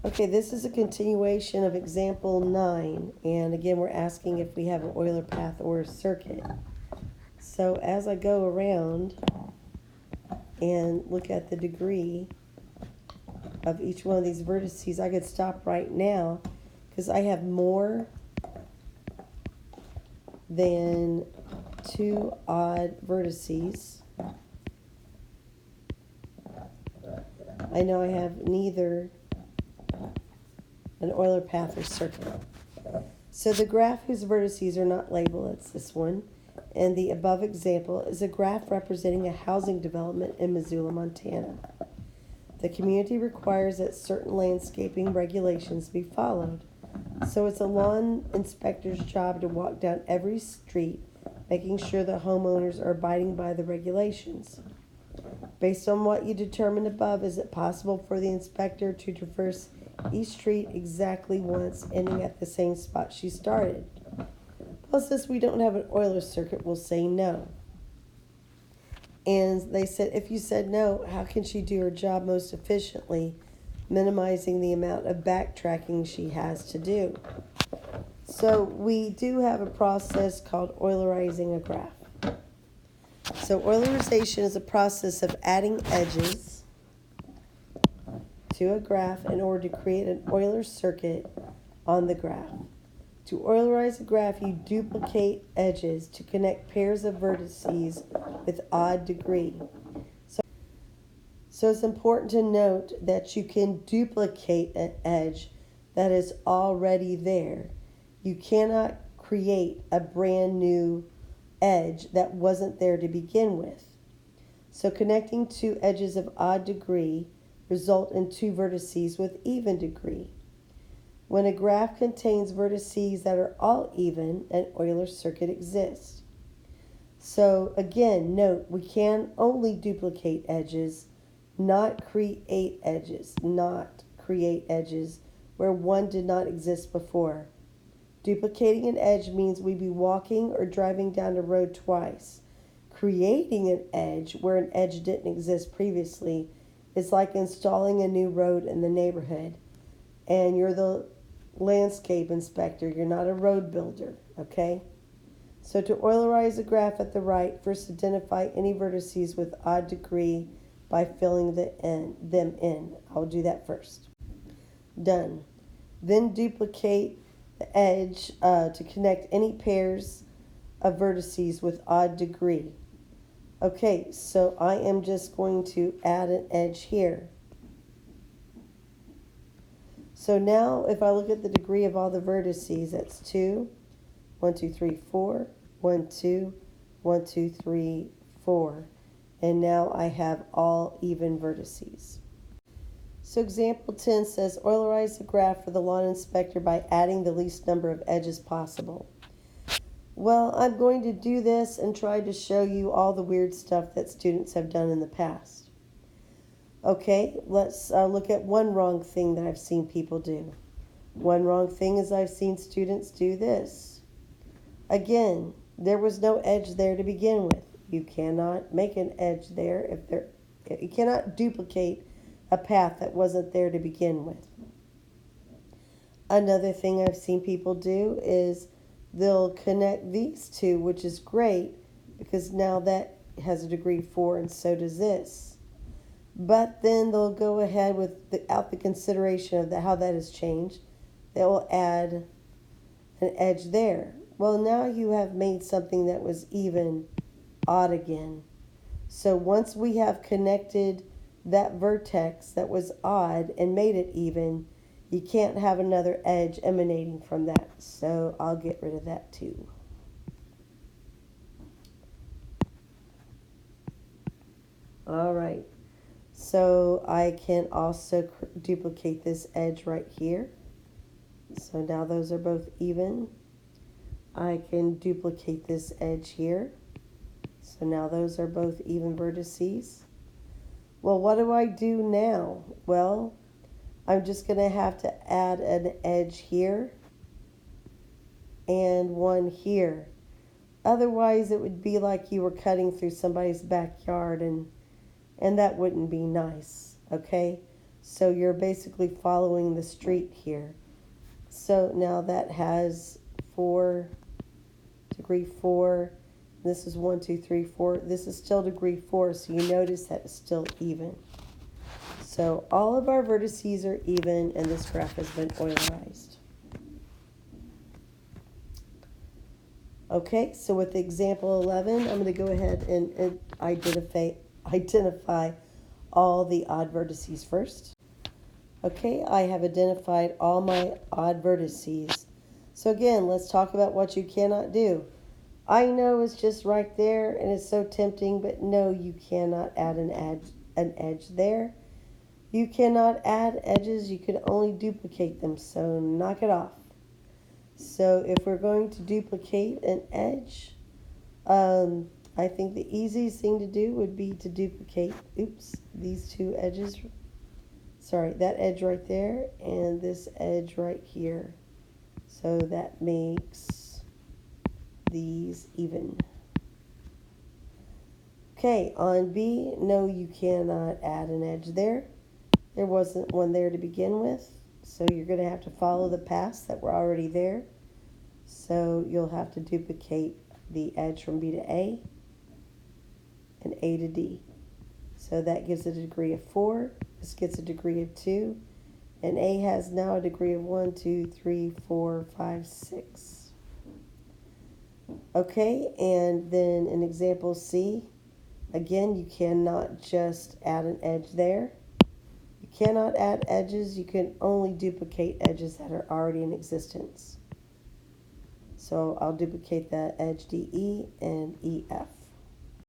Okay, this is a continuation of example 9, and again we're asking if we have an Euler path or a circuit. So as I go around and look at the degree of each one of these vertices, I could stop right now because I have more than 2 odd vertices. I know I have neither an Euler path or circuit. So the graph whose vertices are not labeled, it's this one, and the above example is a graph representing a housing development in Missoula, Montana. The community requires that certain landscaping regulations be followed. So it's a lawn inspector's job to walk down every street, making sure the homeowners are abiding by the regulations. Based on what you determined above, is it possible for the inspector to traverse each street exactly once, ending at the same spot she started? Well, since we don't have an Euler circuit, we'll say no. And they said, if you said no, how can she do her job most efficiently, minimizing the amount of backtracking she has to do? So we do have a process called Eulerizing a graph. So Eulerization is a process of adding edges to a graph in order to create an Euler circuit on the graph. To Eulerize a graph, you duplicate edges to connect pairs of vertices with odd degree. So it's important to note that you can duplicate an edge that is already there. You cannot create a brand new edge that wasn't there to begin with. So connecting two edges of odd degree result in two vertices with even degree. When a graph contains vertices that are all even, an Euler circuit exists. So again, note, we can only duplicate edges, not create edges where one did not exist before. Duplicating an edge means we'd be walking or driving down a road twice. Creating an edge where an edge didn't exist previously is like installing a new road in the neighborhood. And you're the landscape inspector, you're not a road builder, okay? So to Eulerize a graph at the right, first identify any vertices with odd degree by filling them in. I'll do that first. Done. Then duplicate the edge to connect any pairs of vertices with odd degree. Okay, so I am just going to add an edge here. So now if I look at the degree of all the vertices, that's 2, 1, 2, 3, 4, 1, 2, 1, 2, 3, 4. And now I have all even vertices. So example 10 says, Eulerize the graph for the lawn inspector by adding the least number of edges possible. Well, I'm going to do this and try to show you all the weird stuff that students have done in the past. Okay, let's look at one wrong thing that I've seen people do. One wrong thing is I've seen students do this. Again, there was no edge there to begin with. You cannot make an edge there you cannot duplicate a path that wasn't there to begin with. Another thing I've seen people do is they'll connect these two, which is great because now that has a degree 4 and so does this. But then they'll go ahead without the consideration of how that has changed. They will add an edge there. Well, now you have made something that was even odd again. So once we have connected that vertex that was odd and made it even, you can't have another edge emanating from that. So I'll get rid of that too. All right. So I can also duplicate this edge right here. So now those are both even. I can duplicate this edge here. So now those are both even vertices. Well, what do I do now? Well, I'm just going to have to add an edge here and one here. Otherwise, it would be like you were cutting through somebody's backyard and that wouldn't be nice, okay? So you're basically following the street here. So now that has 4, degree 4. This is 1, 2, 3, 4. This is still degree 4, so you notice that it's still even. So all of our vertices are even, and this graph has been Eulerized. Okay, so with example 11, I'm going to go ahead and identify all the odd vertices first. Okay, I have identified all my odd vertices. So again, let's talk about what you cannot do. I know it's just right there and it's so tempting, but no, you cannot add an edge there. You cannot add edges, you can only duplicate them, so knock it off. So if we're going to duplicate an edge, I think the easiest thing to do would be to duplicate, these two edges. Sorry, that edge right there and this edge right here. So that makes these even. Okay, on B, no, you cannot add an edge there. There wasn't one there to begin with. So you're going to have to follow the paths that were already there. So you'll have to duplicate the edge from B to A and A to D. So that gives it a degree of 4. This gets a degree of 2. And A has now a degree of 1, 2, 3, 4, 5, 6. Okay, and then in example C, again, you cannot just add an edge there. You cannot add edges. You can only duplicate edges that are already in existence. So I'll duplicate that edge DE and EF.